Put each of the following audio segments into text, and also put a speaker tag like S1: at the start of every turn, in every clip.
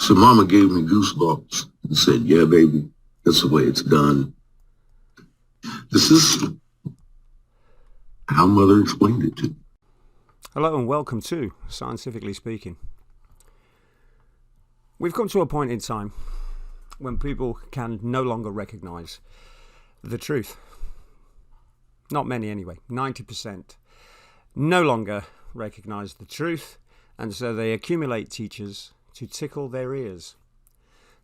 S1: So mama gave me goosebumps and said, yeah, baby, that's the way it's done. This is how mother explained it to me.
S2: Hello and welcome to Scientifically Speaking. We've come to a point in time when people can no longer recognise the truth. Not many anyway, 90% no longer recognise the truth, and so they accumulate teachers to tickle their ears.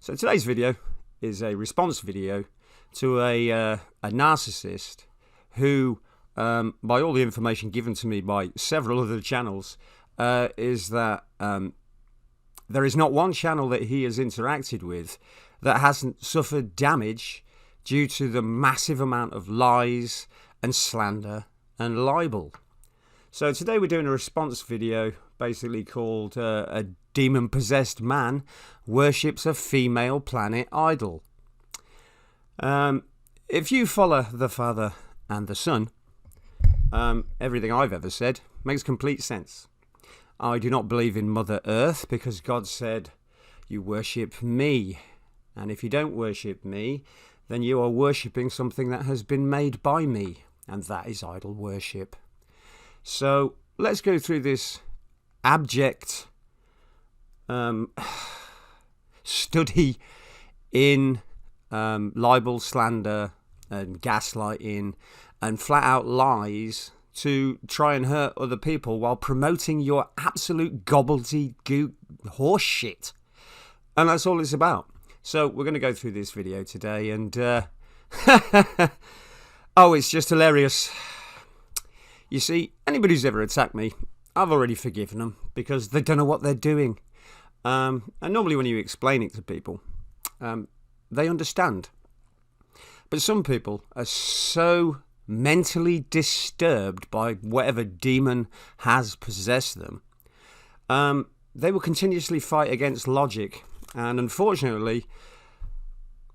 S2: So today's video is a response video to a narcissist who, by all the information given to me by several other channels, is that there is not one channel that he has interacted with that hasn't suffered damage due to the massive amount of lies and slander and libel. So today we're doing a response video basically called A Demon-Possessed Man Worships a Female Planet Idol. If you follow the Father and the Son, everything I've ever said makes complete sense. I do not believe in Mother Earth because God said, you worship me. And if you don't worship me, then you are worshipping something that has been made by me. And that is idol worship. So let's go through this abject study in libel, slander and gaslighting and flat out lies to try and hurt other people while promoting your absolute gobbledygook horse shit. And that's all it's about. So we're going to go through this video today and oh, it's just hilarious. You see, anybody who's ever attacked me, I've already forgiven them because they don't know what they're doing. And normally when you explain it to people, they understand. But some people are so mentally disturbed by whatever demon has possessed them, they will continuously fight against logic. And unfortunately,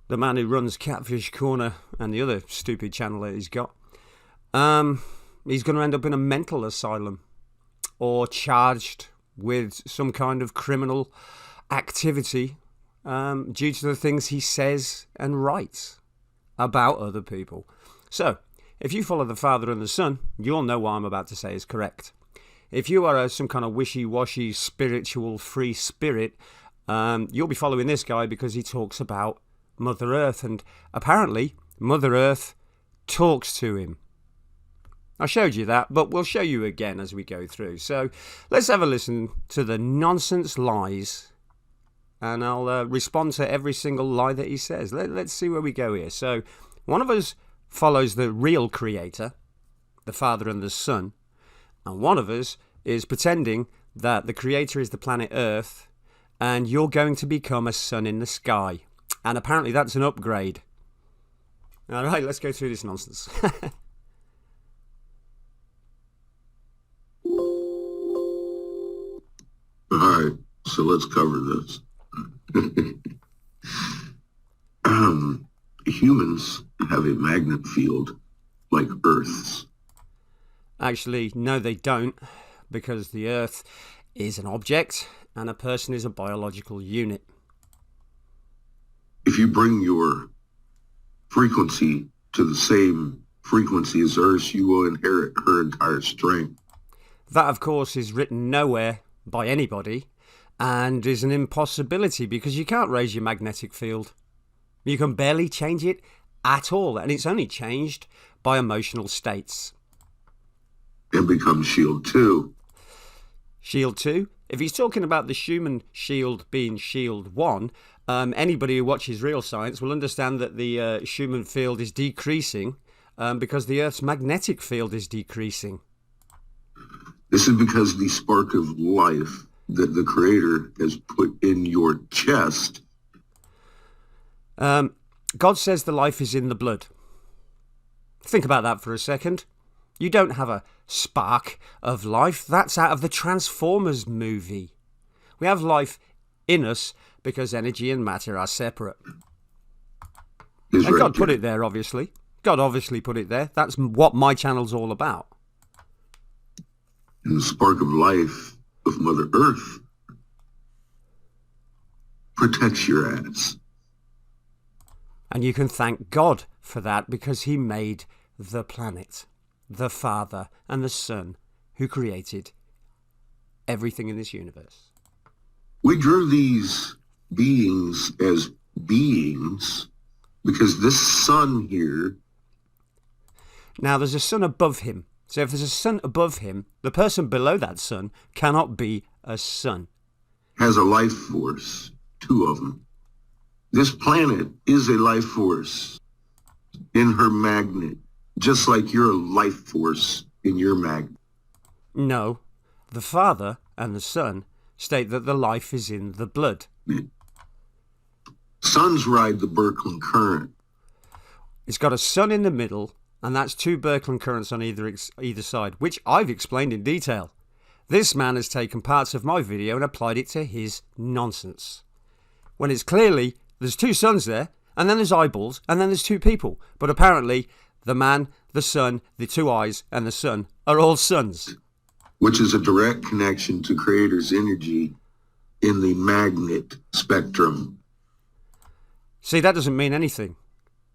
S2: the man who runs Catfish Corner and the other stupid channel that he's got, he's going to end up in a mental asylum or charged with some kind of criminal activity due to the things he says and writes about other people. So, if you follow the Father and the Son, you'll know what I'm about to say is correct. If you are some kind of wishy-washy spiritual free spirit, you'll be following this guy because he talks about Mother Earth, and apparently Mother Earth talks to him. I showed you that, but we'll show you again as we go through. So let's have a listen to the nonsense lies, and I'll respond to every single lie that he says. Let's see where we go here. So one of us follows the real creator, the Father and the Son, and one of us is pretending that the creator is the planet Earth and you're going to become a sun in the sky. And apparently that's an upgrade. All right, let's go through this nonsense.
S1: All right, so let's cover this. Humans have a magnet field like Earth's.
S2: Actually, no, they don't, because the Earth is an object and a person is a biological unit.
S1: If you bring your frequency to the same frequency as Earth, you will inherit her entire strength.
S2: That, of course, is written nowhere by anybody and is an impossibility because you can't raise your magnetic field. You can barely change it at all, and it's only changed by emotional states.
S1: And become Shield 2.
S2: Shield 2? If he's talking about the Schumann shield being Shield 1, anybody who watches real science will understand that the Schumann field is decreasing because the Earth's magnetic field is decreasing.
S1: This is because the spark of life that the Creator has put in your chest.
S2: God says the life is in the blood. Think about that for a second. You don't have a spark of life. That's out of the Transformers movie. We have life in us because energy and matter are separate. And
S1: Right,
S2: God put it there, obviously. God obviously put it there. That's what my channel's all about.
S1: And the spark of life of Mother Earth protects your ass.
S2: And you can thank God for that because he made the planet, the Father and the Son who created everything in this universe.
S1: We drew these beings as beings because this sun here...
S2: Now, there's a sun above him. So if there's a sun above him, the person below that sun cannot be a sun.
S1: has a life force, 2 of them. This planet is a life force in her magnet, just like you're a life force in your magnet.
S2: No, the Father and the Son state that the life is in the blood.
S1: Suns ride the Birkeland current.
S2: It's got a sun in the middle, and that's 2 Birkeland currents on either side, which I've explained in detail. This man has taken parts of my video and applied it to his nonsense. When it's clearly, there's 2 suns there, and then there's eyeballs, and then there's 2 people. But apparently, the man, the sun, the 2 eyes, and the sun are all suns.
S1: Which is a direct connection to Creator's energy in the magnet spectrum.
S2: See, that doesn't mean anything.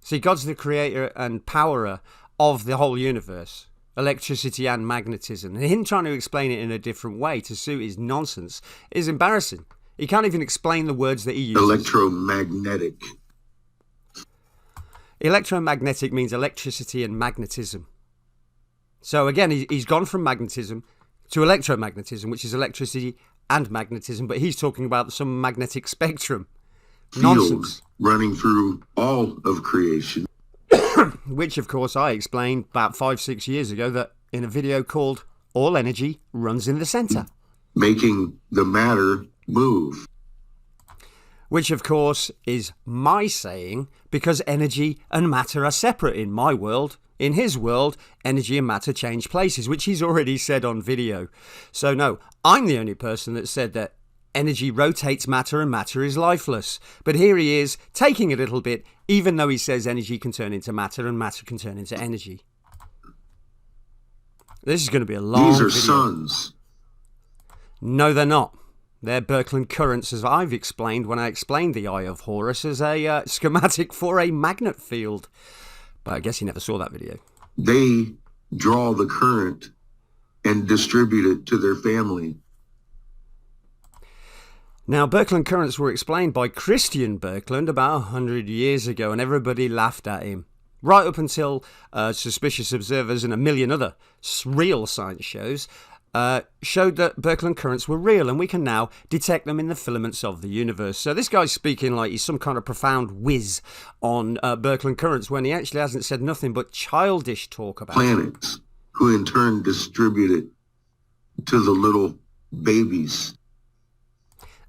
S2: See, God's the creator and powerer of the whole universe, electricity and magnetism. And him trying to explain it in a different way to suit his nonsense is embarrassing. He can't even explain the words that he uses.
S1: Electromagnetic.
S2: Electromagnetic means electricity and magnetism. So again, he's gone from magnetism to electromagnetism, which is electricity and magnetism, but he's talking about some magnetic spectrum. Nonsense.
S1: Running through all of creation.
S2: Which, of course, I explained about 5-6 years ago that in a video called All Energy Runs in the Centre.
S1: Making the matter move.
S2: Which, of course, is my saying because energy and matter are separate in my world. In his world, energy and matter change places, which he's already said on video. So no, I'm the only person that said that energy rotates matter and matter is lifeless. But here he is, taking a little bit, even though he says energy can turn into matter and matter can turn into energy. This is going to be a long
S1: video.
S2: These are
S1: suns.
S2: No, they're not. They're Birkeland currents, as I've explained when I explained the Eye of Horus as a schematic for a magnet field. But I guess he never saw that video.
S1: They draw the current and distribute it to their family.
S2: Now, Birkeland currents were explained by Christian Birkeland about 100 years ago, and everybody laughed at him. Right up until Suspicious Observers and a million other real science shows showed that Birkeland currents were real, and we can now detect them in the filaments of the universe. So this guy's speaking like he's some kind of profound whiz on Birkeland currents when he actually hasn't said nothing but childish talk about
S1: planets, who in turn distribute it to the little babies.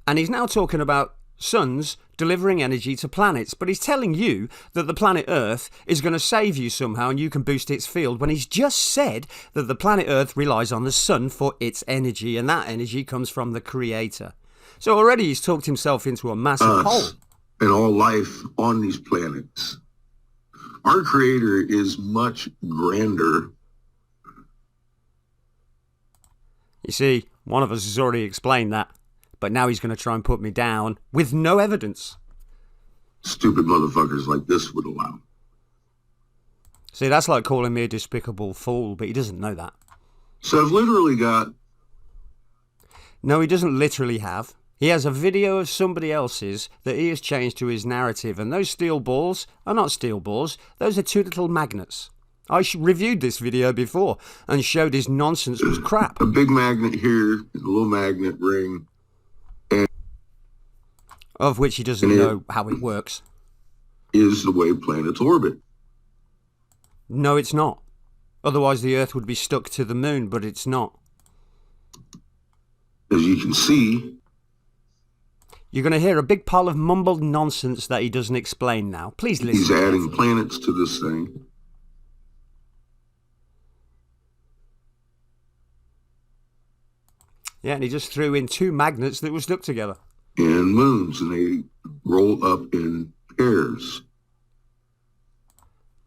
S2: And he's now talking about suns delivering energy to planets, but he's telling you that the planet Earth is going to save you somehow and you can boost its field, when he's just said that the planet Earth relies on the sun for its energy, and that energy comes from the Creator. So already he's talked himself into a massive hole.
S1: And all life on these planets. Our Creator is much grander.
S2: You see, one of us has already explained that. But now he's going to try and put me down with no evidence.
S1: Stupid motherfuckers like this would allow.
S2: See, that's like calling me a despicable fool, but he doesn't know that.
S1: So I've literally got...
S2: No, he doesn't literally have. He has a video of somebody else's that he has changed to his narrative, and those steel balls are not steel balls. Those are 2 little magnets. I reviewed this video before and showed his nonsense was crap.
S1: A big magnet here, a little magnet ring.
S2: Of which he doesn't know how it works.
S1: Is the way planets orbit.
S2: No, it's not. Otherwise the Earth would be stuck to the moon, but it's not.
S1: As you can see...
S2: You're going to hear a big pile of mumbled nonsense that he doesn't explain now. Please listen.
S1: He's adding planets to this thing.
S2: Yeah, and he just threw in 2 magnets that were stuck together.
S1: And moons, and they roll up in pairs.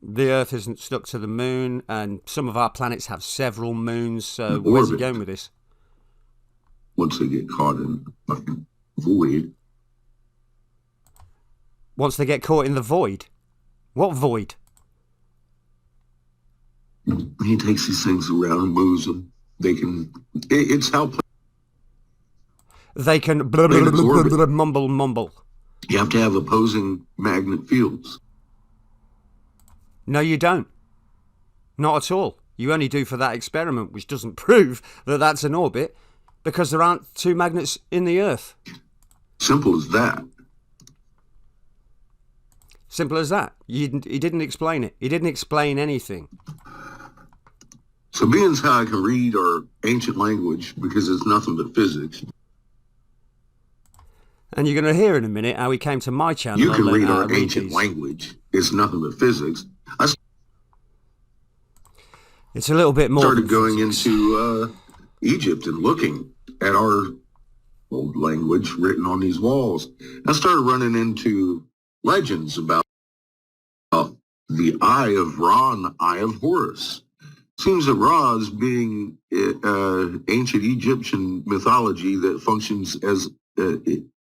S2: The Earth isn't stuck to the moon, and some of our planets have several moons, so where's he going with this?
S1: Once they get caught in fucking void.
S2: once they get caught in the void. What void?
S1: He takes these things around and moves them. It's how
S2: They can mumble.
S1: you have to have opposing magnet fields.
S2: No, you don't. Not at all. You only do for that experiment, which doesn't prove that that's an orbit, because there aren't two magnets in the Earth.
S1: Simple as that.
S2: Simple as that. He didn't explain it. He didn't explain anything.
S1: So being how I can read our ancient language, because it's nothing but physics,
S2: And you're going to hear in a minute how he came to my channel.
S1: you can
S2: and learn
S1: read
S2: how
S1: our
S2: to read
S1: ancient
S2: these.
S1: language. It's nothing but physics. I
S2: It's a little bit more.
S1: started
S2: than
S1: going
S2: physics.
S1: into Egypt and looking at our old language written on these walls. I started running into legends about the Eye of Ra and the Eye of Horus. Seems that Ra is being ancient Egyptian mythology that functions as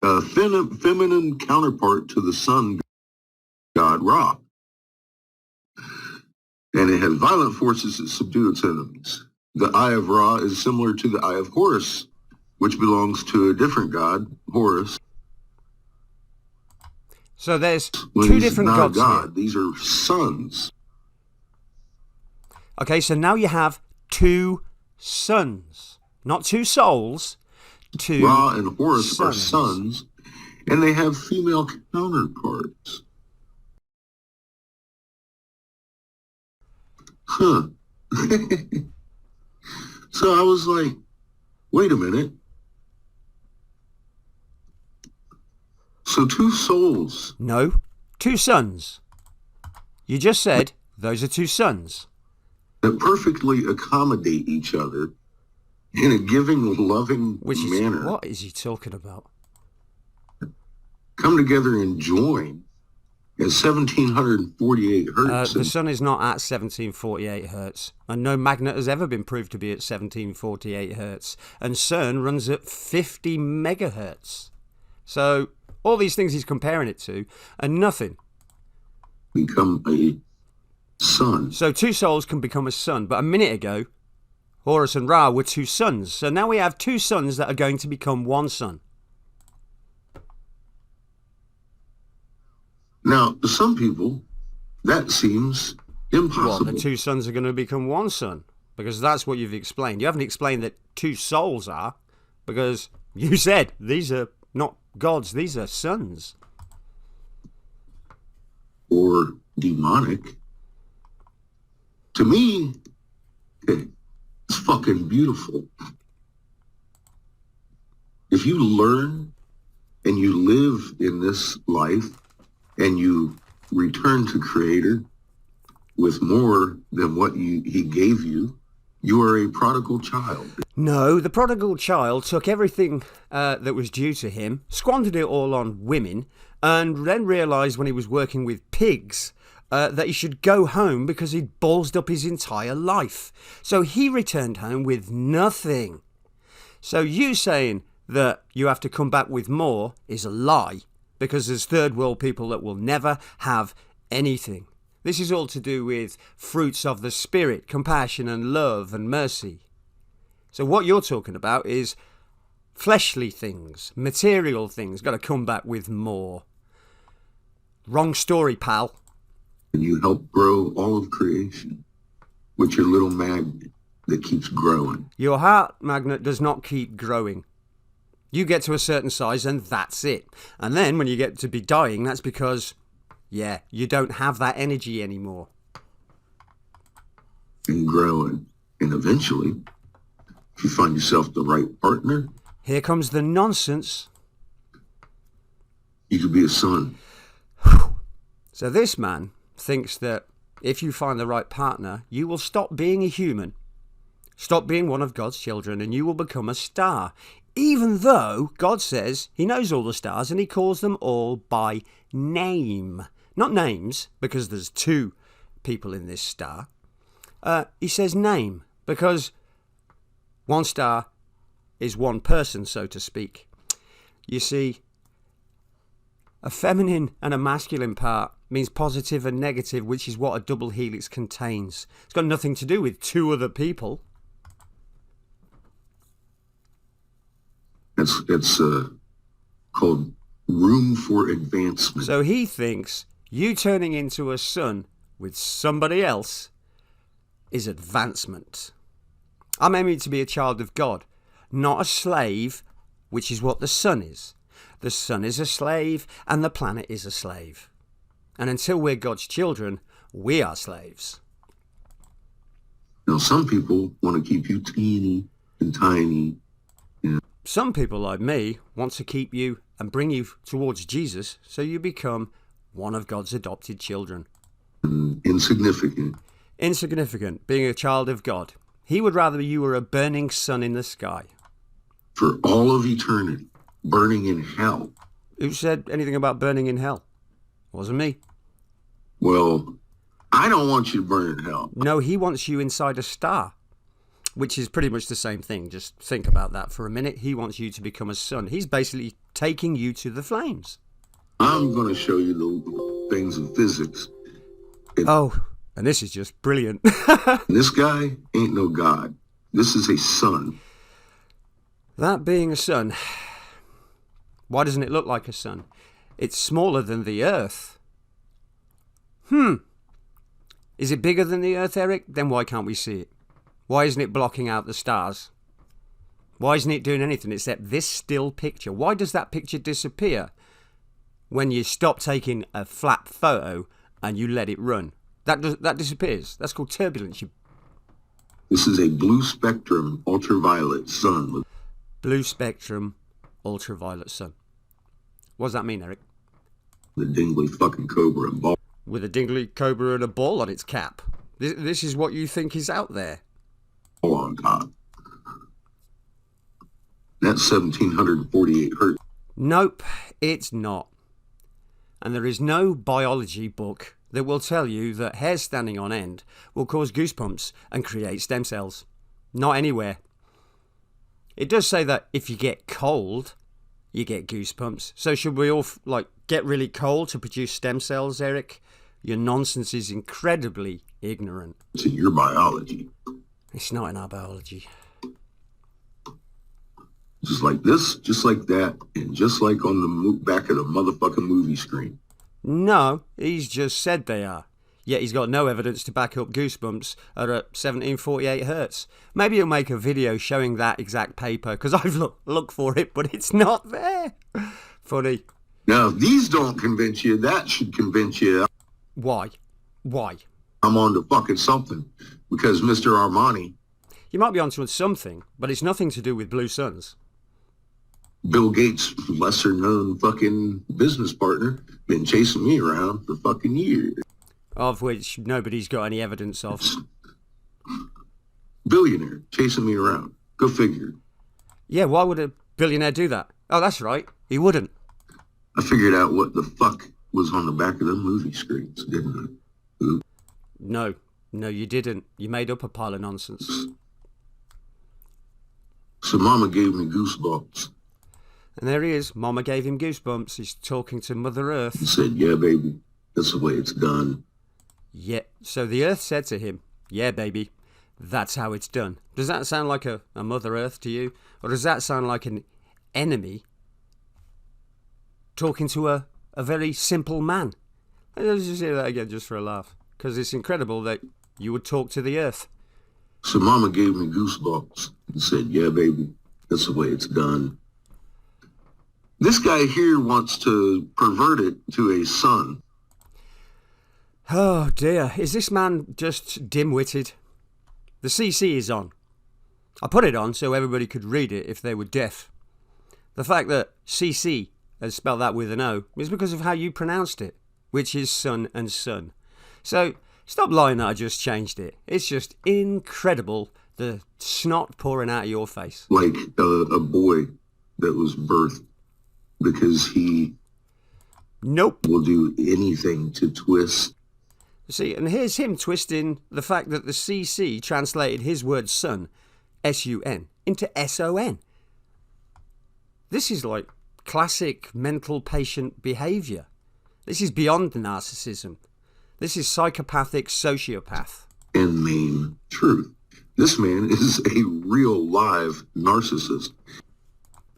S1: a feminine counterpart to the sun god Ra. And it has violent forces that subdue its enemies. The Eye of Ra is similar to the Eye of Horus, which belongs to a different god, Horus.
S2: So there's
S1: Well,
S2: two
S1: he's
S2: different
S1: not
S2: gods
S1: a god.
S2: here.
S1: These are suns.
S2: Okay, so now you have two suns, not two souls. Two
S1: Ra and Horus are
S2: suns.
S1: sons, and they have female counterparts. Huh. So I was like, wait a minute. So two souls.
S2: No, two suns. You just said those are two suns.
S1: That perfectly accommodate each other in a giving, loving
S2: Which is
S1: manner,
S2: what is he talking about?
S1: come together and join at 1748 hertz.
S2: The sun is not at 1748 hertz, and no magnet has ever been proved to be at 1748 hertz. And CERN runs at 50 megahertz. So all these things he's comparing it to are nothing.
S1: Become a sun.
S2: So two souls can become a sun, but a minute ago, Horus and Ra were two suns. So now we have two suns that are going to become one sun.
S1: Now, to some people, that seems
S2: Well,
S1: impossible.
S2: the two suns are going to become one sun, because that's what you've explained. You haven't explained that two souls are, because you said these are not gods, these are suns.
S1: Or demonic. To me, it's fucking beautiful. If you learn and you live in this life and you return to Creator with more than what he gave you, you are a prodigal child.
S2: No, the prodigal child took everything that was due to him, squandered it all on women, and then realised when he was working with pigs that he should go home because he'd ballsed up his entire life. So he returned home with nothing. So you saying that you have to come back with more is a lie, because there's third world people that will never have anything. This is all to do with fruits of the Spirit, compassion and love and mercy. So what you're talking about is fleshly things, material things, got to come back with more. Wrong story, pal.
S1: And you help grow all of creation with your little magnet that keeps growing.
S2: Your heart magnet does not keep growing. You get to a certain size and that's it. And then when you get to be dying, that's because, yeah, you don't have that energy anymore.
S1: And growing. And eventually, if you find yourself the right partner,
S2: Here comes the nonsense.
S1: you could be a son.
S2: So this man thinks that if you find the right partner, you will stop being a human, stop being one of God's children, and you will become a star. Even though God says he knows all the stars and he calls them all by name. Not names, because there's two people in this star. He says name, because one star is one person, so to speak. You see, A feminine and a masculine part means positive and negative, which is what a double helix contains. It's got nothing to do with two other people.
S1: It's called room for advancement.
S2: So he thinks you turning into a son with somebody else is advancement. I'm aiming to be a child of God, not a slave, which is what the sun is. The sun is a slave and the planet is a slave. And until we're God's children, we are slaves.
S1: Now, some people want to keep you teeny and tiny.
S2: Some people like me want to keep you and bring you towards Jesus so you become one of God's adopted children.
S1: Insignificant.
S2: Insignificant, being a child of God. He would rather you were a burning sun in the sky.
S1: For all of eternity, burning in hell.
S2: Who said anything about burning in hell? Wasn't me.
S1: Well, I don't want you to burn in hell.
S2: No, he wants you inside a star, which is pretty much the same thing. Just think about that for a minute. He wants you to become a sun. He's basically taking you to the flames.
S1: I'm going to show you the things of physics.
S2: Oh, and this is just brilliant.
S1: This guy ain't no God. This is a sun.
S2: That being a sun, why doesn't it look like a sun? It's smaller than the Earth. Is it bigger than the Earth, Eric? Then why can't we see it? Why isn't it blocking out the stars? Why isn't it doing anything except this still picture? Why does that picture disappear when you stop taking a flat photo and you let it run? That disappears. That's called turbulence.
S1: This is a blue spectrum ultraviolet sun.
S2: Blue spectrum ultraviolet sun. What does that mean, Eric?
S1: The dingly fucking cobra and ball
S2: With a dingly cobra and a ball on its cap. This is what you think is out there.
S1: on top. That's 1748 hertz.
S2: Nope, it's not. And there is no biology book that will tell you that hair standing on end will cause goosebumps and create stem cells. Not anywhere. It does say that if you get cold, you get goosebumps. So should we all get really cold to produce stem cells, Eric? Your nonsense is incredibly ignorant.
S1: It's in your biology.
S2: It's not in our biology.
S1: Just like this, just like that, and just like on the back of the motherfucking movie screen.
S2: No, he's just said they are. Yet he's got no evidence to back up goosebumps at 1748 hertz. Maybe he'll make a video showing that exact paper, because I've looked for it, but it's not there. Funny.
S1: Now, if these don't convince you, that should convince you.
S2: Why?
S1: I'm on to fucking something. Because Mr. Armani,
S2: You might be onto something, but it's nothing to do with blue suns.
S1: Bill Gates' lesser known fucking business partner, been chasing me around for fucking years.
S2: Of which nobody's got any evidence of.
S1: Billionaire chasing me around. Go figure.
S2: Yeah, why would a billionaire do that? Oh, that's right. He wouldn't.
S1: I figured out what the fuck was on the back of the movie screens, didn't I? Ooh.
S2: No, you didn't. You made up a pile of nonsense.
S1: So Mama gave me goosebumps
S2: And there he is. Mama gave him goosebumps. He's talking to Mother Earth.
S1: and said, yeah, baby, that's the way it's done.
S2: Yeah. So the Earth said to him, yeah, baby, that's how it's done. Does that sound like a Mother Earth to you? Or does that sound like an enemy talking to a very simple man? Let's just hear that again just for a laugh. Because it's incredible that you would talk to the Earth.
S1: So Mama gave me goosebumps and said, yeah, baby, that's the way it's done. This guy here wants to pervert it to a sun.
S2: Oh dear, is this man just dim-witted? The CC is on. I put it on so everybody could read it if they were deaf. The fact that CC has spelled that with an O is because of how you pronounced it, which is sun and sun. So stop lying that I just changed it. It's just incredible, the snot pouring out of your face.
S1: Like a boy that was birthed because he
S2: Nope.
S1: will do anything to twist.
S2: See, and here's him twisting the fact that the CC translated his word sun, S-U-N, into S-O-N. This is like classic mental patient behaviour. This is beyond narcissism. This is psychopathic sociopath.
S1: And main truth. This man is a real live narcissist.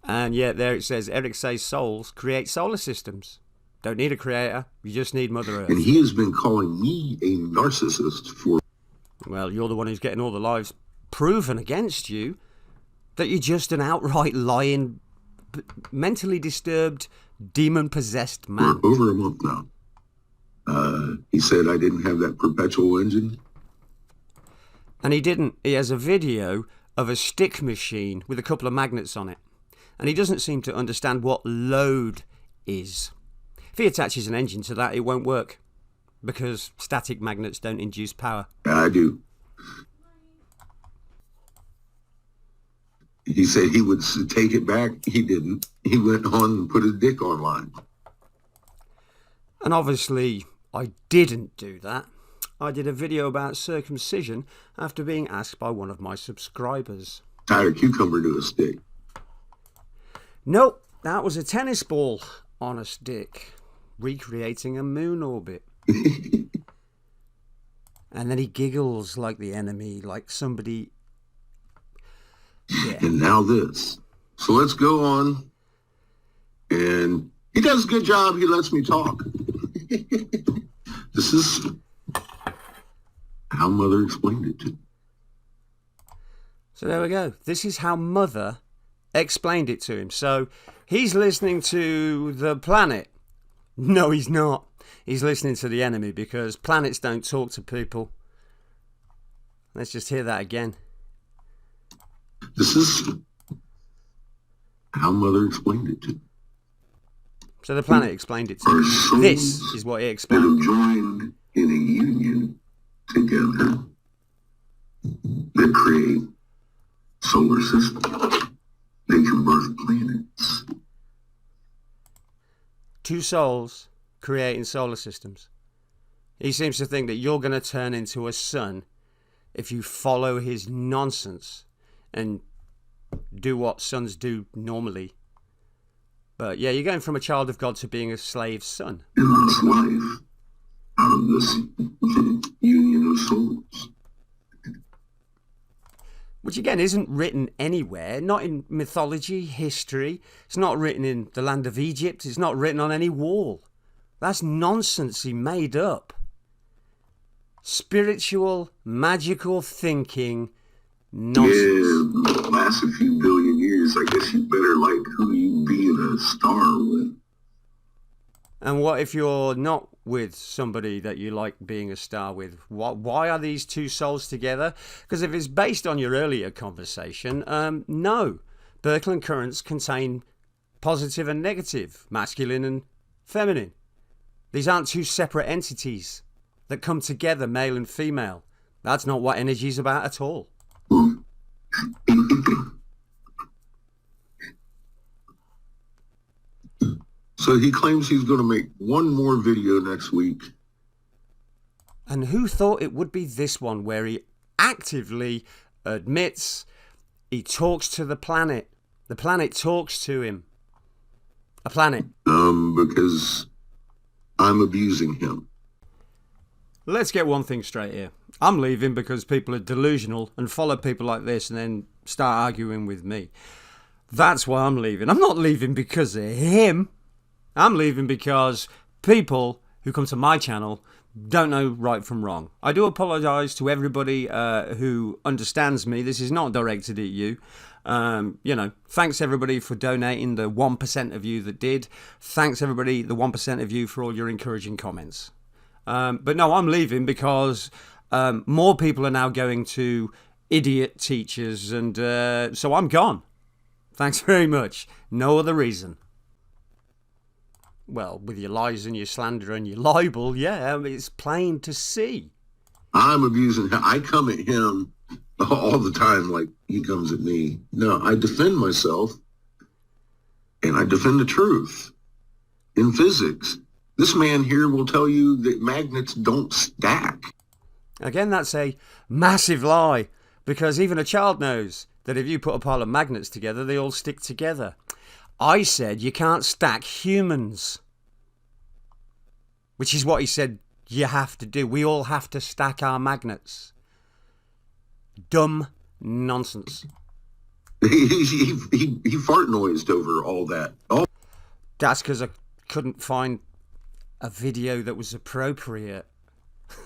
S2: And yet there it says, Eric Say's souls create solar systems. Don't need a creator, you just need Mother Earth.
S1: And he has been calling me a narcissist for...
S2: Well, you're the one who's getting all the lies proven against you, that you're just an outright lying, mentally disturbed, demon-possessed man.
S1: For over a month now. He said I didn't have that perpetual engine.
S2: And he didn't. He has a video of a stick machine with a couple of magnets on it. And he doesn't seem to understand what load is. If he attaches an engine to that, it won't work. Because static magnets don't induce power.
S1: I do. He said he would take it back. He didn't. He went on and put his dick online.
S2: And obviously, I didn't do that. I did a video about circumcision after being asked by one of my subscribers.
S1: Tied a cucumber to a stick.
S2: Nope, that was a tennis ball on a stick, recreating a moon orbit. And then he giggles like the enemy, like somebody... Yeah.
S1: And now this. So let's go on. And he does a good job. He lets me talk. This is how Mother explained it to me.
S2: So there we go. This is how Mother explained it to him. So he's listening to the planet. No, he's not. He's listening to the enemy because planets don't talk to people. Let's just hear that again.
S1: This is how Mother explained it to me.
S2: So the planet explained it to him. This is what he
S1: That
S2: explained.
S1: have joined in a union together that create solar systems. They can birth planets.
S2: Two souls creating solar systems. He seems to think that you're going to turn into a sun if you follow his nonsense and do what sons do normally. But yeah, you're going from a child of God to being a slave son.
S1: In this life, out of this union of souls.
S2: Which again isn't written anywhere, not in mythology, history. It's not written in the land of Egypt. It's not written on any wall. That's nonsense he made up. Spiritual, magical thinking nonsense.
S1: Yeah, last a few billion years, I guess you better like who you being a star with.
S2: And what if you're not with somebody that you like being a star with? Why are these two souls together? Because if it's based on your earlier conversation, no. Birkeland currents contain positive and negative, masculine and feminine. These aren't two separate entities that come together, male and female. That's not what energy is about at all.
S1: So he claims he's going to make one more video next week.
S2: And who thought it would be this one where he actively admits he talks to the planet. The planet talks to him. A planet.
S1: Because I'm abusing him.
S2: Let's get one thing straight here. I'm leaving because people are delusional and follow people like this and then start arguing with me. That's why I'm leaving. I'm not leaving because of him. I'm leaving because people who come to my channel don't know right from wrong. I do apologise to everybody who understands me. This is not directed at you. Thanks everybody for donating, the 1% of you that did. Thanks everybody, the 1% of you, for all your encouraging comments. But no, I'm leaving because more people are now going to idiot teachers, and so I'm gone. Thanks very much. No other reason. Well, with your lies and your slander and your libel, yeah, it's plain to see.
S1: I'm abusing him. I come at him all the time like he comes at me. No, I defend myself, and I defend the truth. In physics, this man here will tell you that magnets don't stack.
S2: Again, that's a massive lie, because even a child knows that if you put a pile of magnets together, they all stick together. I said you can't stack humans. Which is what he said you have to do. We all have to stack our magnets. Dumb nonsense.
S1: He fart noised over all that. Oh,
S2: That's because I couldn't find a video that was appropriate.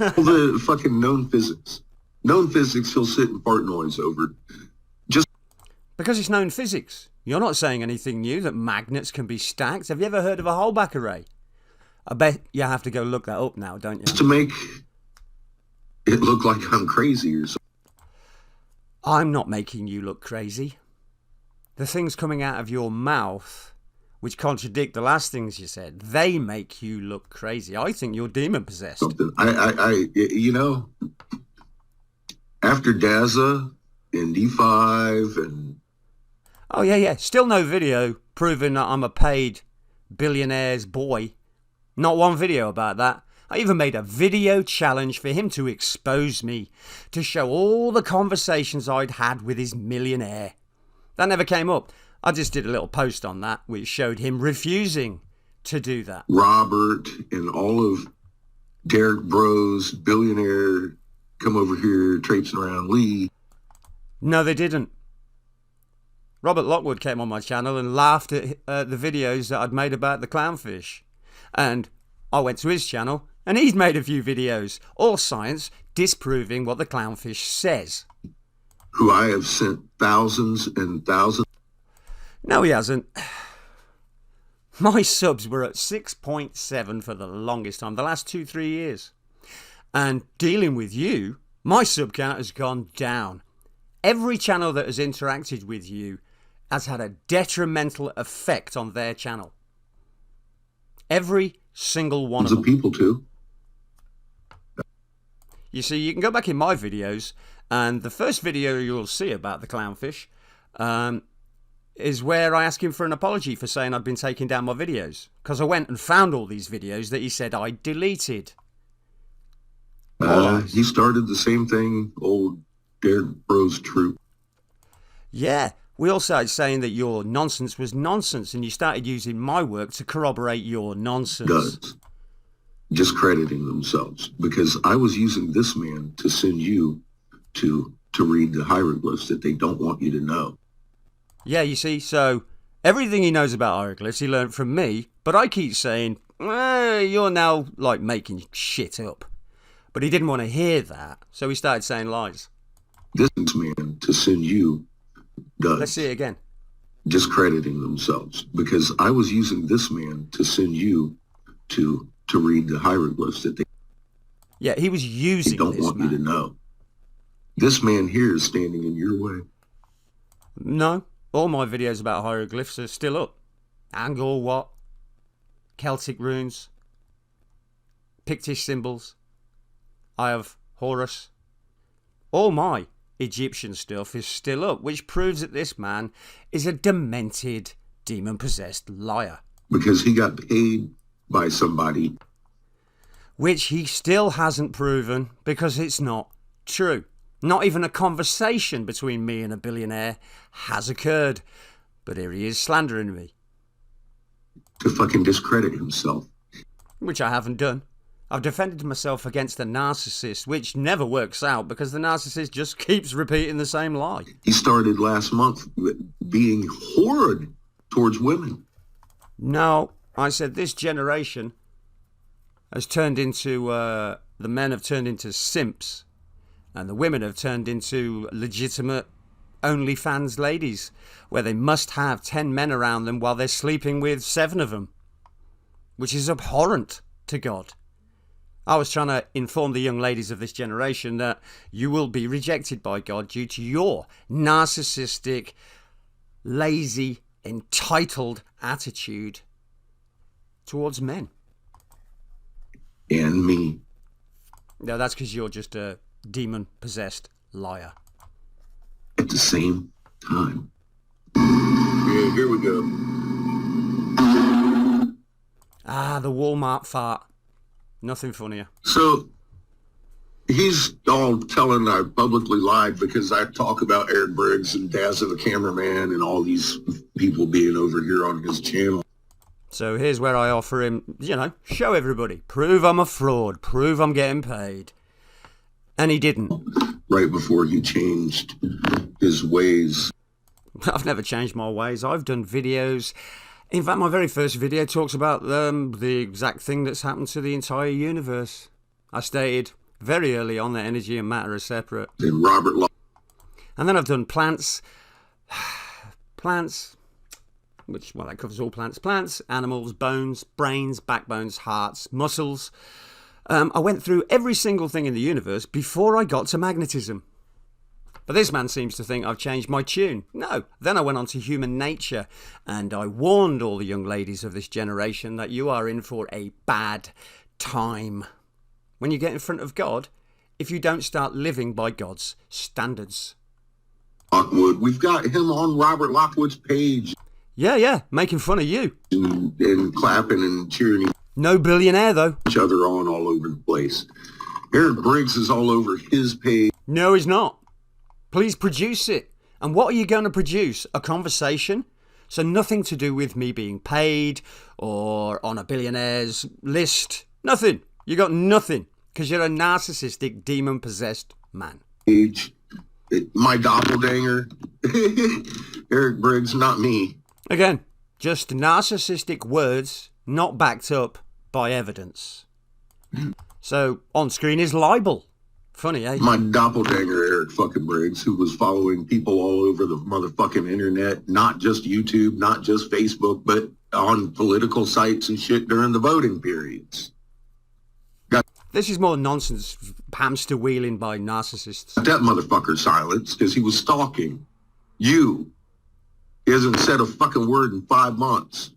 S1: all the fucking known physics. Known physics he'll sit and fart noise over. Just
S2: Because it's known physics. You're not saying anything new, that magnets can be stacked. Have you ever heard of a Holbach array? I bet you have to go look that up now, don't you?
S1: to make it look like I'm crazy or something.
S2: I'm not making you look crazy. The things coming out of your mouth, which contradict the last things you said, they make you look crazy. I think you're demon possessed.
S1: You know, after Daza and D5 and
S2: Oh, yeah. Still no video proving that I'm a paid billionaire's boy. Not one video about that. I even made a video challenge for him to expose me, to show all the conversations I'd had with his millionaire. That never came up. I just did a little post on that, which showed him refusing to do that.
S1: Robert and all of Derek Bros, billionaire, come over here traipsing around Lee.
S2: No, they didn't. Robert Lockwood came on my channel and laughed at the videos that I'd made about the clownfish. And I went to his channel and he'd made a few videos, all science, disproving what the clownfish says.
S1: Who I have sent thousands and thousands.
S2: No, he hasn't. My subs were at 6.7 for the longest time, the last 2-3 years. And dealing with you, my sub count has gone down. Every channel that has interacted with you has had a detrimental effect on their channel. Every single one of them.
S1: People too.
S2: You see, you can go back in my videos, and the first video you'll see about the clownfish is where I ask him for an apology for saying I'd been taking down my videos. Because I went and found all these videos that he said I deleted.
S1: He started the same thing, old Derek Bros troop.
S2: Yeah, we all started saying that your nonsense was nonsense, and you started using my work to corroborate your nonsense.
S1: Does. Discrediting themselves. Because I was using this man to send you to read the hieroglyphs that they don't want you to know.
S2: Yeah, you see, so everything he knows about hieroglyphs he learned from me, but I keep saying, you're now, like, making shit up. But he didn't want to hear that, so he started saying lies.
S1: This man to send you does.
S2: Let's see it again.
S1: Discrediting themselves. Because I was using this man to send you to read the hieroglyphs that they
S2: Yeah, he was using
S1: don't
S2: this
S1: want
S2: man.
S1: you to know. This man here is standing in your way.
S2: No, all my videos about hieroglyphs are still up. Angkor Wat, Celtic runes, Pictish symbols. I have Horus. All my Egyptian stuff is still up, which proves that this man is a demented, demon-possessed liar.
S1: Because he got paid by somebody.
S2: Which he still hasn't proven, because it's not true. Not even a conversation between me and a billionaire has occurred. But here he is slandering me.
S1: To fucking discredit himself.
S2: Which I haven't done. I've defended myself against the narcissist, which never works out because the narcissist just keeps repeating the same lie.
S1: He started last month being horrid towards women.
S2: No, I said this generation has turned into, the men have turned into simps, and the women have turned into legitimate OnlyFans ladies, where they must have 10 men around them while they're sleeping with 7 of them, which is abhorrent to God. I was trying to inform the young ladies of this generation that you will be rejected by God due to your narcissistic, lazy, entitled attitude towards men.
S1: And me.
S2: No, that's because you're just a demon-possessed liar.
S1: At the same time. Yeah, here we go.
S2: Ah, the Walmart fart. Nothing funnier.
S1: So, He's all telling I publicly lied because I talk about Eric Briggs and Dazza the cameraman and all these people being over here on his channel.
S2: So here's where I offer him, show everybody. Prove I'm a fraud. Prove I'm getting paid. And he didn't.
S1: Right before he changed his ways.
S2: I've never changed my ways. I've done videos. In fact, my very first video talks about the exact thing that's happened to the entire universe. I stated very early on that energy and matter are separate.
S1: And Robert Locke.
S2: And then I've done plants, which, well, that covers all plants, animals, bones, brains, backbones, hearts, muscles. I went through every single thing in the universe before I got to magnetism. But this man seems to think I've changed my tune. No. Then I went on to human nature, and I warned all the young ladies of this generation that you are in for a bad time. When you get in front of God, if you don't start living by God's standards.
S1: Lockwood. We've got him on Robert Lockwood's page.
S2: Yeah, making fun of you.
S1: And clapping and cheering
S2: No billionaire, though.
S1: each other on all over the place. Eric Briggs is all over his page.
S2: No, he's not. Please produce it. And what are you going to produce? A conversation? So nothing to do with me being paid or on a billionaire's list. Nothing. You got nothing. Because you're a narcissistic, demon-possessed man.
S1: My doppelganger. Eric Briggs, not me.
S2: Again, just narcissistic words not backed up by evidence. So on screen is libel. Funny, eh?
S1: My doppelganger, Eric fucking Briggs, who was following people all over the motherfucking internet, not just YouTube, not just Facebook, but on political sites and shit during the voting periods.
S2: This is more nonsense hamster wheeling by narcissists.
S1: That motherfucker silenced because he was stalking you. He hasn't said a fucking word in 5 months.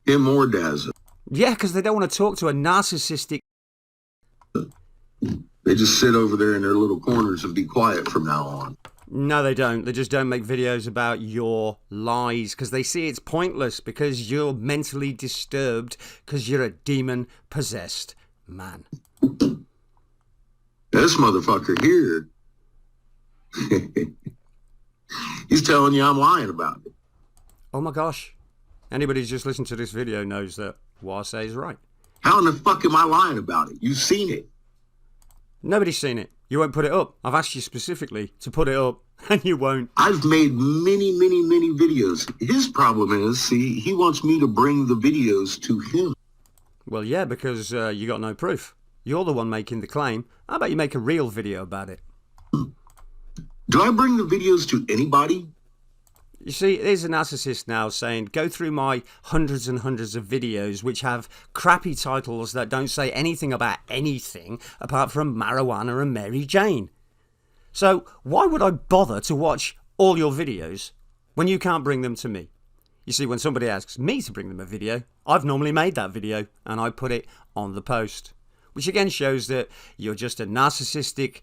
S1: Him or Dazza.
S2: Yeah, because they don't want to talk to a narcissistic...
S1: They just sit over there in their little corners and be quiet from now on.
S2: No, they don't. They just don't make videos about your lies because they see it's pointless because you're mentally disturbed because you're a demon-possessed man.
S1: This motherfucker here, he's telling you I'm lying about it.
S2: Oh my gosh. Anybody who's just listened to this video knows that what I say is right.
S1: How in the fuck am I lying about it? You've seen it.
S2: Nobody's seen it. You won't put it up. I've asked you specifically to put it up, and you won't.
S1: I've made many videos. His problem is, see, he wants me to bring the videos to him.
S2: Well, yeah, because you got no proof. You're the one making the claim. How about you make a real video about it?
S1: Do I bring the videos to anybody?
S2: You see, there's a narcissist now saying, go through my hundreds and hundreds of videos which have crappy titles that don't say anything about anything apart from marijuana and Mary Jane. So why would I bother to watch all your videos when you can't bring them to me? You see, when somebody asks me to bring them a video, I've normally made that video and I put it on the post, which again shows that you're just a narcissistic,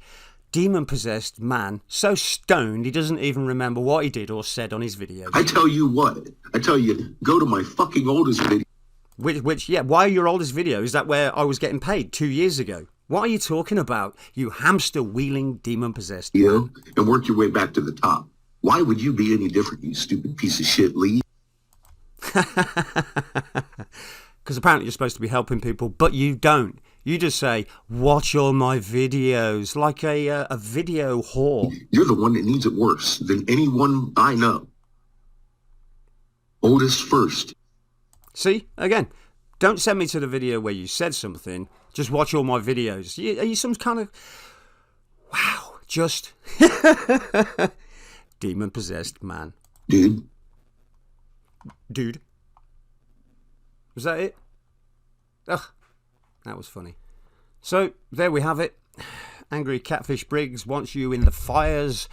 S2: demon-possessed man, so stoned he doesn't even remember what he did or said on his video.
S1: I tell you what. I tell you, go to my fucking oldest video.
S2: Why your oldest video? Is that where I was getting paid 2 years ago? What are you talking about, you hamster-wheeling, demon-possessed man?
S1: And work your way back to the top. Why would you be any different, you stupid piece of shit, Lee?
S2: Because apparently you're supposed to be helping people, but you don't. You just say, watch all my videos, like a video whore.
S1: You're the one that needs it worse than anyone I know. Oldest first.
S2: See, again, don't send me to the video where you said something. Just watch all my videos. Are you some kind of... Wow, just... demon-possessed man.
S1: Dude.
S2: Was that it? Ugh. That was funny. So, there we have it. Angry Catfish Briggs wants you in the fires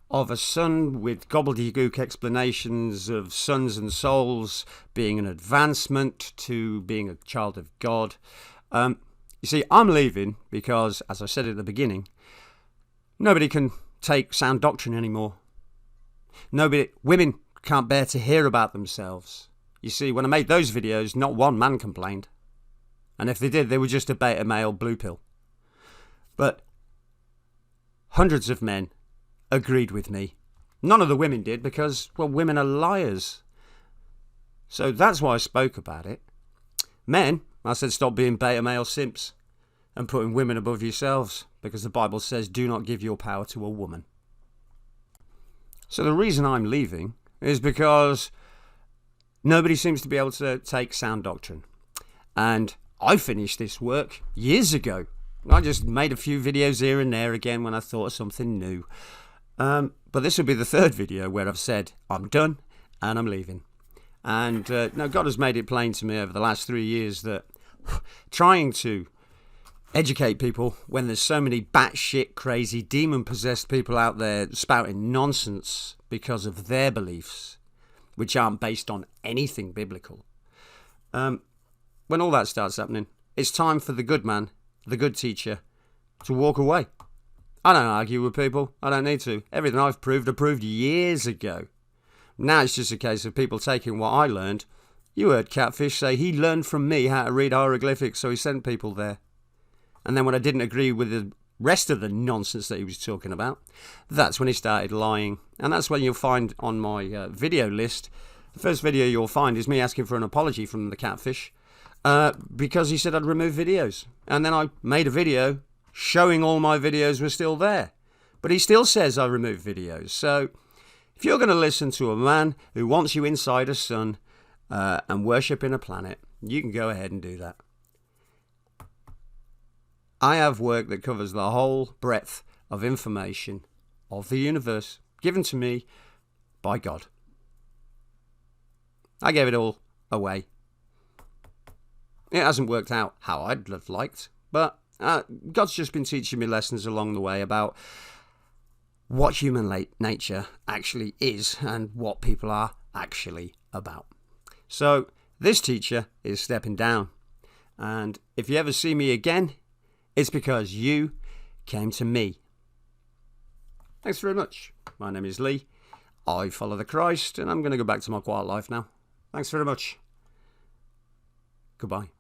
S2: of a sun with gobbledygook explanations of sons and souls being an advancement to being a child of God. You see, I'm leaving because, as I said at the beginning, nobody can take sound doctrine anymore. Women can't bear to hear about themselves. You see, when I made those videos, not one man complained. And if they did, they were just a beta male blue pill. But hundreds of men agreed with me. None of the women did because, well, women are liars. So that's why I spoke about it. Men, I said, stop being beta male simps and putting women above yourselves, because the Bible says do not give your power to a woman. So the reason I'm leaving is because nobody seems to be able to take sound doctrine. And I finished this work years ago. I just made a few videos here and there again when I thought of something new. But this will be the third video where I've said I'm done and I'm leaving. And now God has made it plain to me over the last 3 years that trying to educate people when there's so many batshit crazy demon-possessed people out there spouting nonsense because of their beliefs, which aren't based on anything biblical. When all that starts happening, it's time for the good man, the good teacher, to walk away. I don't argue with people. I don't need to. Everything I've proved, I proved years ago. Now it's just a case of people taking what I learned. You heard Catfish say he learned from me how to read hieroglyphics, so he sent people there. And then when I didn't agree with the rest of the nonsense that he was talking about, that's when he started lying. And that's when you'll find on my video list, the first video you'll find is me asking for an apology from the Catfish because he said I'd remove videos. And then I made a video showing all my videos were still there. But he still says I removed videos. So if you're going to listen to a man who wants you inside a sun and worshipping a planet, you can go ahead and do that. I have work that covers the whole breadth of information of the universe given to me by God. I gave it all away. It hasn't worked out how I'd have liked, but God's just been teaching me lessons along the way about what human nature actually is and what people are actually about. So this teacher is stepping down. And if you ever see me again, it's because you came to me. Thanks very much. My name is Lee. I follow the Christ, and I'm going to go back to my quiet life now. Thanks very much. Goodbye.